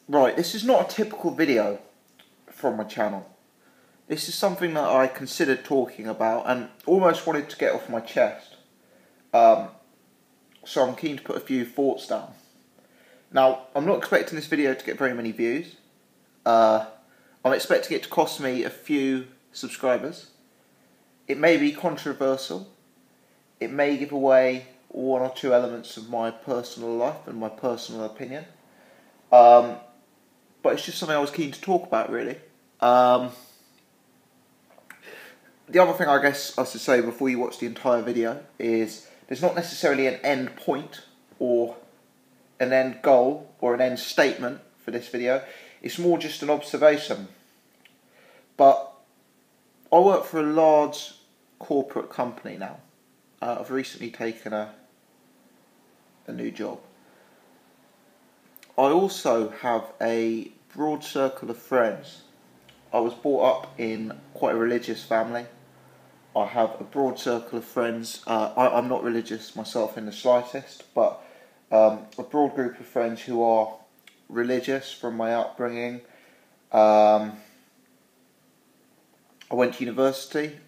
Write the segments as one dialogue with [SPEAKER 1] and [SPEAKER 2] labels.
[SPEAKER 1] Right, this is not a typical video from my channel. This is something that I considered talking about and almost wanted to get off my chest. So I'm keen to put a few thoughts down. Now, I'm not expecting this video to get very many views. I'm expecting it to cost me a few subscribers. It may be controversial. It may give away one or two elements of my personal life and my personal opinion. But it's just something I was keen to talk about, really. The other thing I guess I should say before you watch the entire video is there's not necessarily an end point or an end goal or an end statement for this video. It's more just an observation. But I work for a large corporate company now. I've recently taken a new job. I also have a broad circle of friends. I was brought up in quite a religious family. I have a broad circle of friends. I'm not religious myself in the slightest, but a broad group of friends who are religious from my upbringing. I went to university.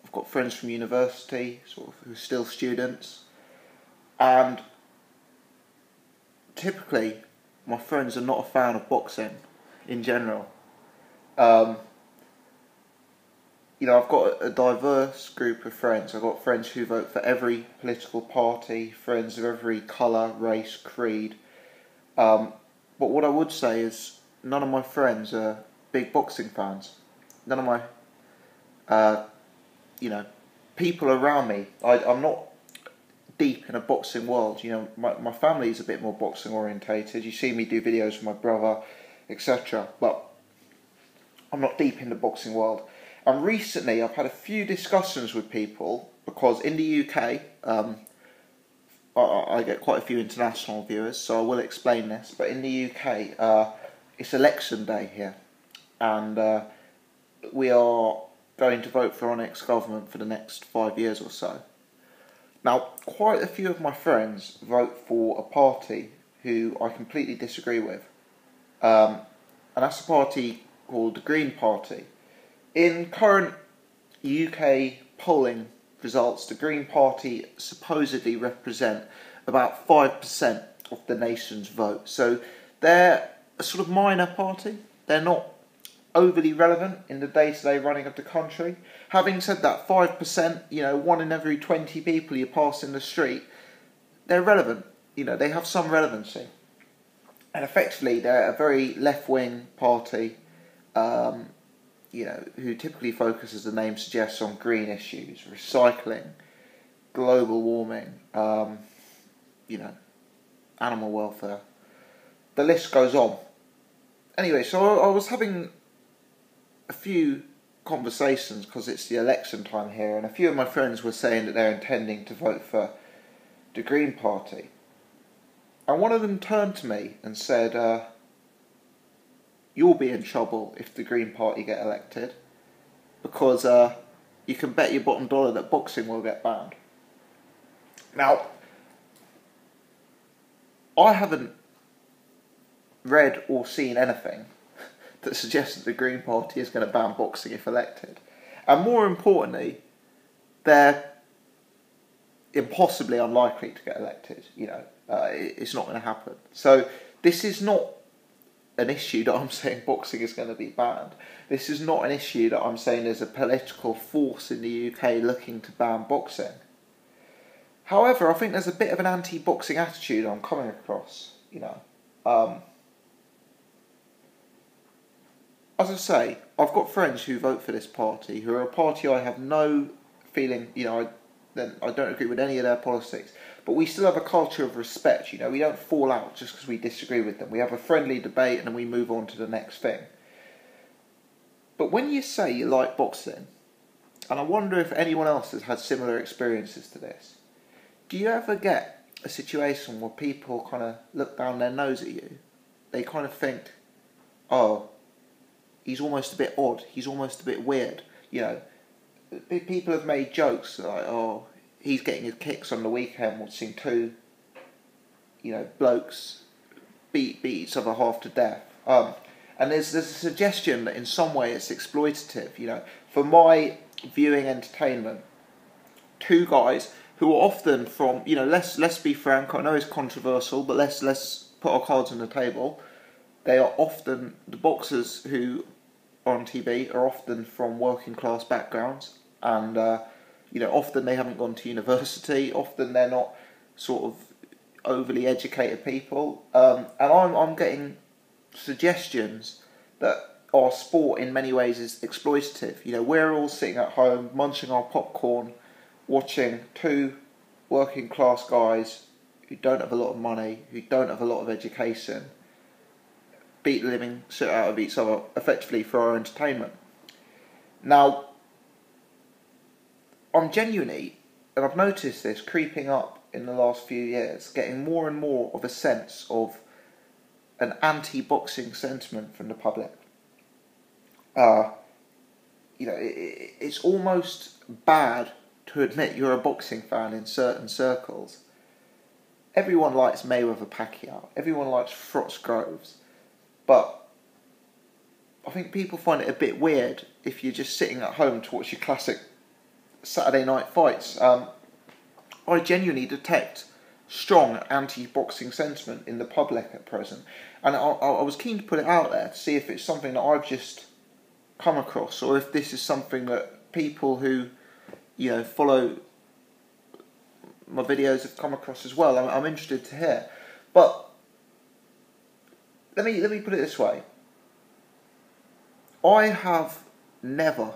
[SPEAKER 1] I've got friends from university, sort of, who are still students, and typically my friends are not a fan of boxing in general. I've got a diverse group of friends. I've got friends who vote for every political party, friends of every colour, race, creed. But what I would say is none of my friends are big boxing fans. None of my, people around me. I'm not deep in a boxing world. My family is a bit more boxing orientated. You see me do videos with my brother, etc. But I'm not deep in the boxing world. And recently I've had a few discussions with people because in the UK, I get quite a few international viewers, so I will explain this. But in the UK, it's election day here, and we are going to vote for our next government for the next 5 years or so. Now, quite a few of my friends vote for a party who I completely disagree with, and that's a party called the Green Party. In current UK polling results, the Green Party supposedly represent about 5% of the nation's vote. So they're a sort of minor party. They're not overly relevant in the day-to-day running of the country. Having said that, 5%, 1 in every 20 people you pass in the street, they're relevant. They have some relevancy. And effectively, they're a very left-wing party, who typically focus, as the name suggests, on green issues, recycling, global warming, animal welfare. The list goes on. Anyway, so I was having a few conversations because it's the election time here, and a few of my friends were saying that they're intending to vote for the Green Party. And one of them turned to me and said, you'll be in trouble if the Green Party get elected, because you can bet your bottom dollar that boxing will get banned. Now, I haven't read or seen anything that suggests that the Green Party is going to ban boxing if elected. And more importantly, they're impossibly unlikely to get elected. It's not going to happen. So this is not an issue that I'm saying boxing is going to be banned. This is not an issue that I'm saying there's a political force in the UK looking to ban boxing. However, I think there's a bit of an anti-boxing attitude I'm coming across, As I say, I've got friends who vote for this party, who are a party I have no feeling, I don't agree with any of their politics. But we still have a culture of respect, we don't fall out just because we disagree with them. We have a friendly debate and then we move on to the next thing. But when you say you like boxing, and I wonder if anyone else has had similar experiences to this, do you ever get a situation where people kind of look down their nose at you? They kind of think, oh, he's almost a bit odd, he's almost a bit weird. People have made jokes like, oh, he's getting his kicks on the weekend watching two, blokes beat each other half to death. And there's a suggestion that in some way it's exploitative. You know, for my viewing entertainment, two guys who are often from, you know, let's be frank. I know it's controversial, but let's put our cards on the table. They are often, the boxers who are on TV are often from working class backgrounds, and you know, often they haven't gone to university. Often they're not sort of overly educated people, and I'm getting suggestions that our sport in many ways is exploitative. You know, we're all sitting at home munching our popcorn, watching two working class guys who don't have a lot of money, who don't have a lot of education, beat the living shit out of each other effectively for our entertainment. Now, I'm genuinely, and I've noticed this creeping up in the last few years, getting more and more of a sense of an anti-boxing sentiment from the public. You know, it's almost bad to admit you're a boxing fan in certain circles. Everyone likes Mayweather Pacquiao. Everyone likes Frost Groves. But I think people find it a bit weird if you're just sitting at home to watch your classic Saturday night fights. I genuinely detect strong anti-boxing sentiment in the public at present. And I was keen to put it out there to see if it's something that I've just come across, or if this is something that people who, you know, follow my videos have come across as well. I'm interested to hear. But let me put it this way. I have never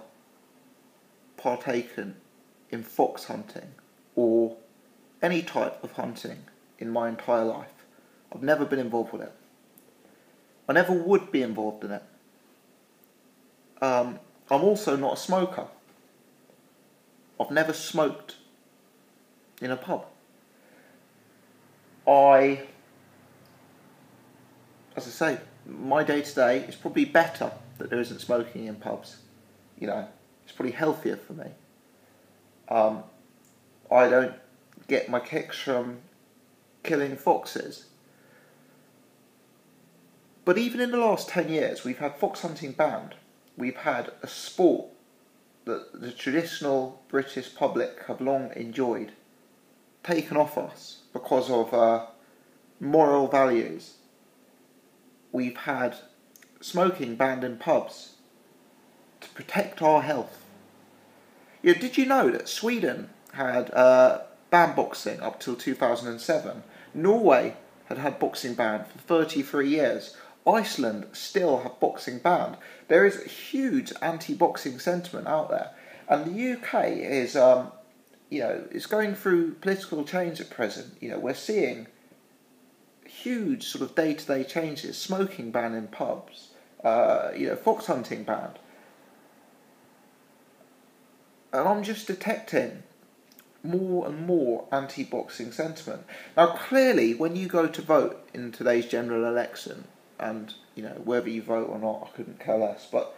[SPEAKER 1] partaken in fox hunting or any type of hunting in my entire life. I've never been involved with it. I never would be involved in it. I'm also not a smoker. I've never smoked in a pub. As I say, my day-to-day is probably better that there isn't smoking in pubs. You know, it's probably healthier for me. I don't get my kicks from killing foxes. But even in the last 10 years, we've had fox hunting banned. We've had a sport that the traditional British public have long enjoyed taken off us because of moral values. We've had smoking banned in pubs to protect our health. You know, did you know that Sweden had banned boxing up till 2007? Norway had had boxing banned for 33 years. Iceland still have boxing banned. There is a huge anti-boxing sentiment out there, and the UK is, you know, it's going through political change at present. You know, we're seeing huge sort of day-to-day changes. Smoking ban in pubs, you know, fox hunting banned, and I'm just detecting more and more anti-boxing sentiment. Now, clearly, when you go to vote in today's general election, and, you know, whether you vote or not, I couldn't care less, but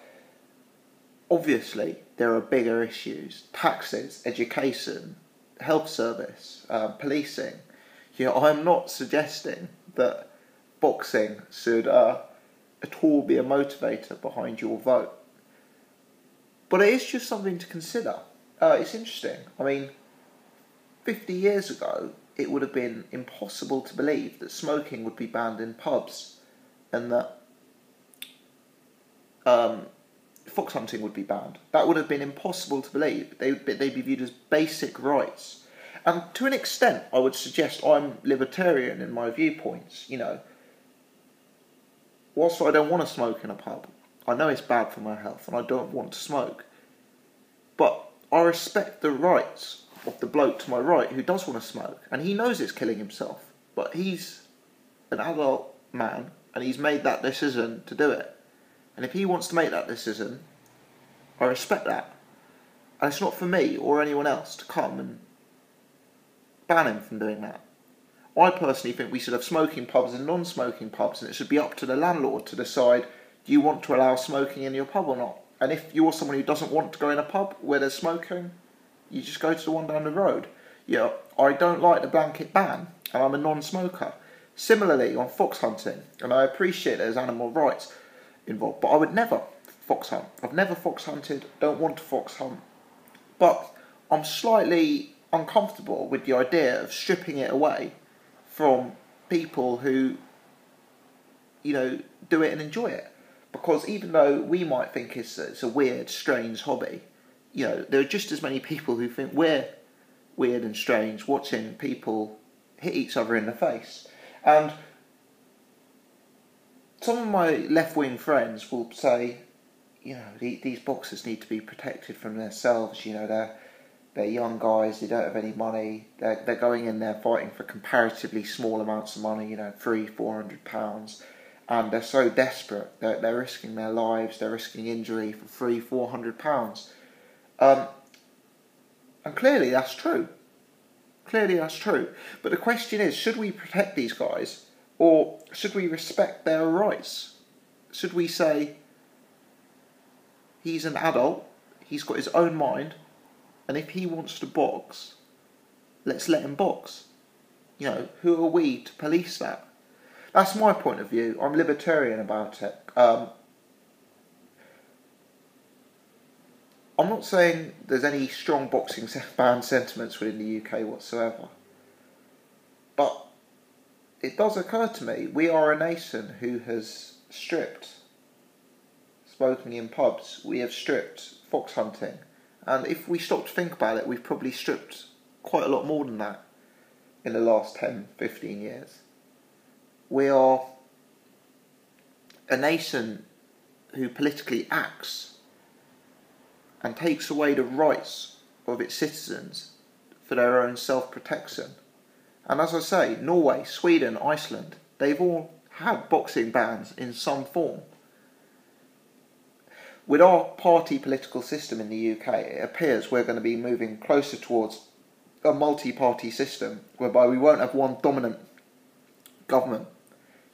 [SPEAKER 1] obviously there are bigger issues: taxes, education, health service, policing. You know, I'm not suggesting that boxing should at all be a motivator behind your vote, but it is just something to consider. It's interesting. I mean, 50 years ago, it would have been impossible to believe that smoking would be banned in pubs, and that fox hunting would be banned. That would have been impossible to believe. They'd be viewed as basic rights. And to an extent, I would suggest I'm libertarian in my viewpoints. You know, whilst I don't want to smoke in a pub, I know it's bad for my health and I don't want to smoke, but I respect the rights of the bloke to my right who does want to smoke, and he knows it's killing himself, but he's an adult man and he's made that decision to do it. And if he wants to make that decision, I respect that. And it's not for me or anyone else to come and ban him from doing that. I personally think we should have smoking pubs and non-smoking pubs, and it should be up to the landlord to decide, do you want to allow smoking in your pub or not? And if you're someone who doesn't want to go in a pub where there's smoking, you just go to the one down the road. You know, I don't like the blanket ban, and I'm a non-smoker. Similarly, on fox hunting, and I appreciate there's animal rights involved, but I would never fox hunt. I've never fox hunted, don't want to fox hunt, but I'm slightly uncomfortable with the idea of stripping it away from people who, do it and enjoy it. Because even though we might think it's a weird, strange hobby, there are just as many people who think we're weird and strange watching people hit each other in the face. And some of my left-wing friends will say, these boxers need to be protected from themselves. They're young guys, they don't have any money, they're going in there fighting for comparatively small amounts of money, £300-400, and they're so desperate, they're risking their lives, they're risking injury for £300-400. And clearly that's true. But the question is, should we protect these guys, or should we respect their rights? Should we say, he's an adult, he's got his own mind, and if he wants to box, let's let him box. Who are we to police that? That's my point of view. I'm libertarian about it. I'm not saying there's any strong boxing ban sentiments within the UK whatsoever. But it does occur to me, we are a nation who has stripped smoking in pubs. We have stripped fox hunting. And if we stop to think about it, we've probably stripped quite a lot more than that in the last 10-15 years. We are a nation who politically acts and takes away the rights of its citizens for their own self-protection. And as I say, Norway, Sweden, Iceland, they've all had boxing bans in some form. With our party political system in the UK, it appears we're going to be moving closer towards a multi-party system, whereby we won't have one dominant government,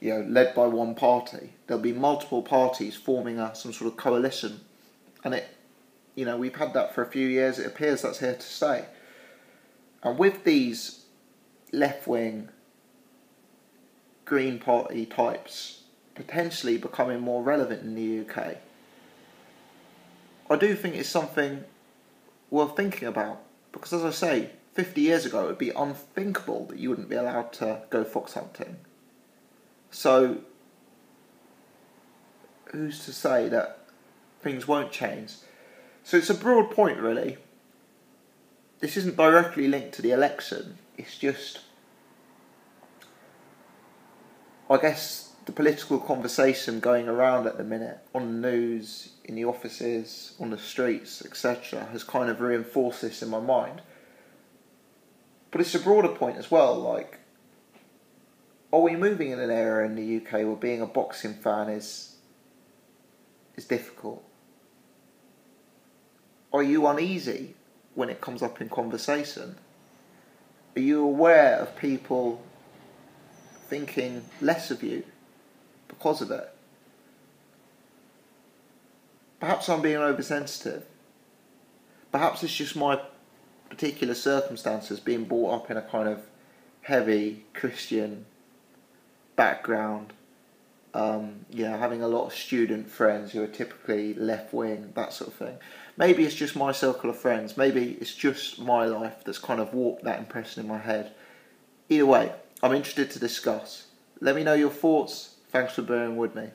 [SPEAKER 1] led by one party. There'll be multiple parties forming some sort of coalition, and we've had that for a few years. It appears that's here to stay. And with these left-wing Green Party types potentially becoming more relevant in the UK, I do think it's something worth thinking about. Because as I say, 50 years ago it would be unthinkable that you wouldn't be allowed to go fox hunting. So who's to say that things won't change? So it's a broad point, really. This isn't directly linked to the election. It's just, I guess, the political conversation going around at the minute on the news, in the offices, on the streets, etc. has kind of reinforced this in my mind. But it's a broader point as well, are we moving in an era in the UK where being a boxing fan is difficult? Are you uneasy when it comes up in conversation? Are you aware of people thinking less of you because of it? Perhaps I'm being oversensitive. Perhaps it's just my particular circumstances, being brought up in a kind of heavy Christian background, having a lot of student friends who are typically left-wing, that sort of thing. Maybe it's just my circle of friends. Maybe it's just my life that's kind of warped that impression in my head. Either way, I'm interested to discuss. Let me know your thoughts. Thanks for bearing with me.